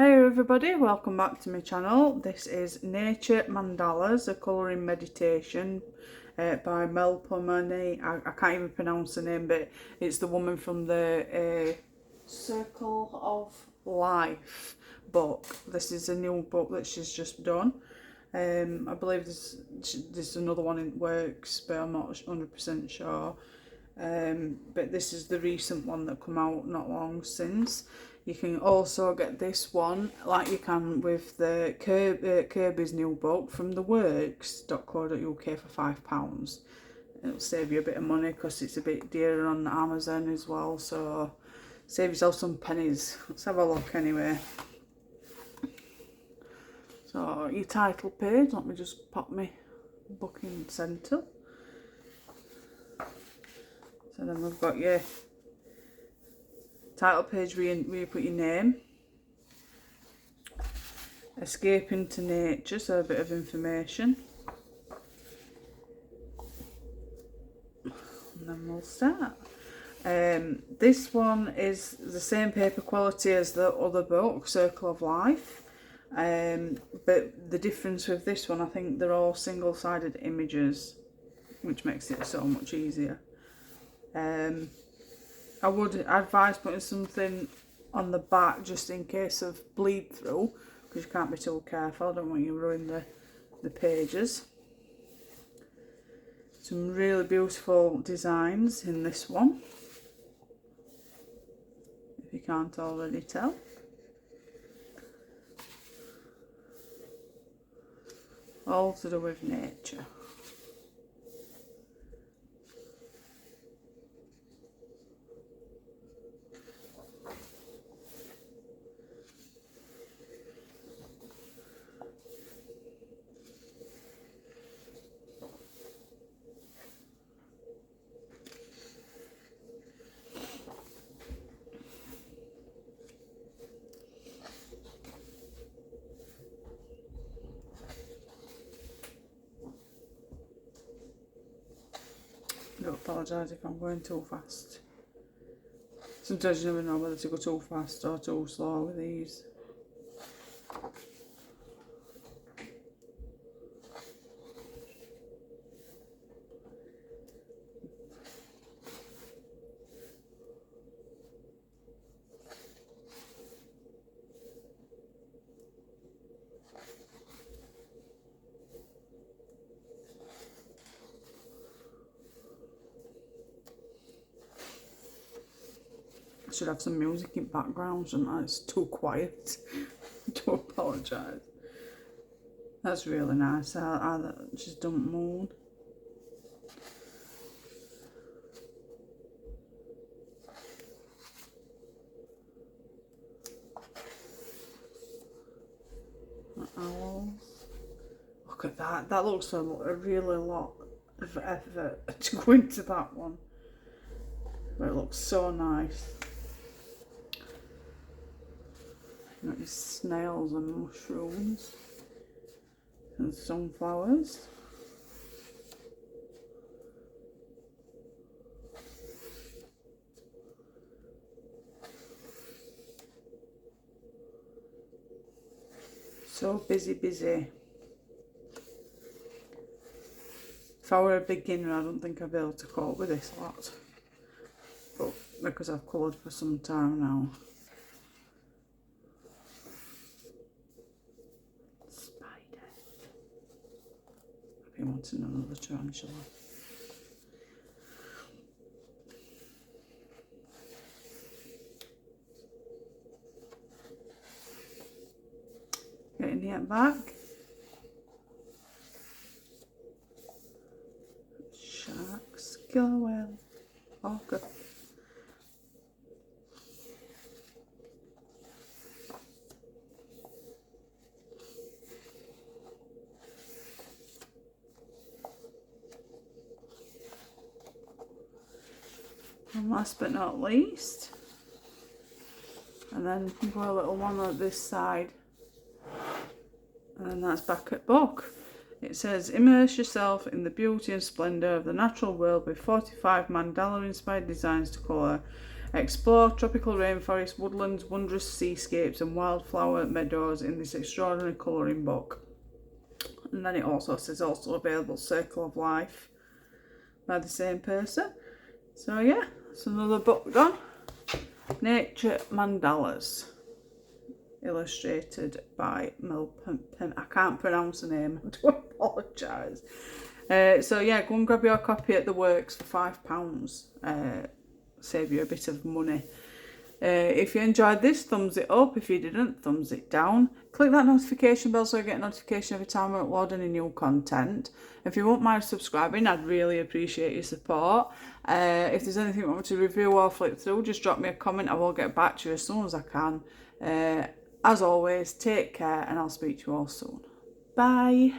Hi everybody, welcome back to my channel. This is Nature Mandalas, a colouring meditation by Melpomeni. I can't even pronounce the name, but it's the woman from the Circle of Life book. This is a new book that she's just done. I believe there's another one in works, but I'm not 100% sure. But this is the recent one that come out not long since. You can also get this one like you can with the Kirby's new book from theworks.co.uk for £5. It'll save you a bit of money because it's a bit dearer on Amazon as well, so save yourself some pennies. Let's have a look anyway. So your title page, let me just pop my book in the centre. So then we've got your title page where you put your name, escape into nature, so a bit of information, and then we'll start. This one is the same paper quality as the other book, Circle of Life, but the difference with this one, I think they're all single-sided images, which makes it so much easier. I would advise putting something on the back just in case of bleed through, because you can't be too careful. I don't want you to ruin the pages. Some really beautiful designs in this one, if you can't already tell. All to do with nature. I do apologise if I'm going too fast. Sometimes you never know whether to go too fast or too slow with these. I should have some music in background, shouldn't I? It's too quiet. I do apologise. That's really nice. She's done moon. Owls. Look at that. That looks a really lot of effort to go into that one. But it looks so nice. Got your snails and mushrooms and sunflowers. So busy. If I were a beginner, I don't think I'd be able to cope with this lot. But because I've coloured for some time now. He wants another tarantula. Getting it back. Sharks, killer whale, orca. And last but not least, and then we've got a little one on this side, and then that's back at book. It says, immerse yourself in the beauty and splendour of the natural world with 45 mandala inspired designs to colour. Explore tropical rainforests, woodlands, wondrous seascapes and wildflower meadows in this extraordinary colouring book. And then it also says also available Circle of Life by the same person. So yeah, it's another book done. Nature Mandalas, illustrated by Melpomeni. I can't pronounce the name, I do apologise. So yeah, go and grab your copy at the Works for £5. Save you a bit of money. If you enjoyed this, thumbs it up. If you didn't, thumbs it down. Click that notification bell so you get a notification every time I upload any new content. If you won't mind subscribing, I'd really appreciate your support. If there's anything you want me to review or flip through, just drop me a comment. I will get back to you as soon as I can. As always, take care and I'll speak to you all soon. Bye.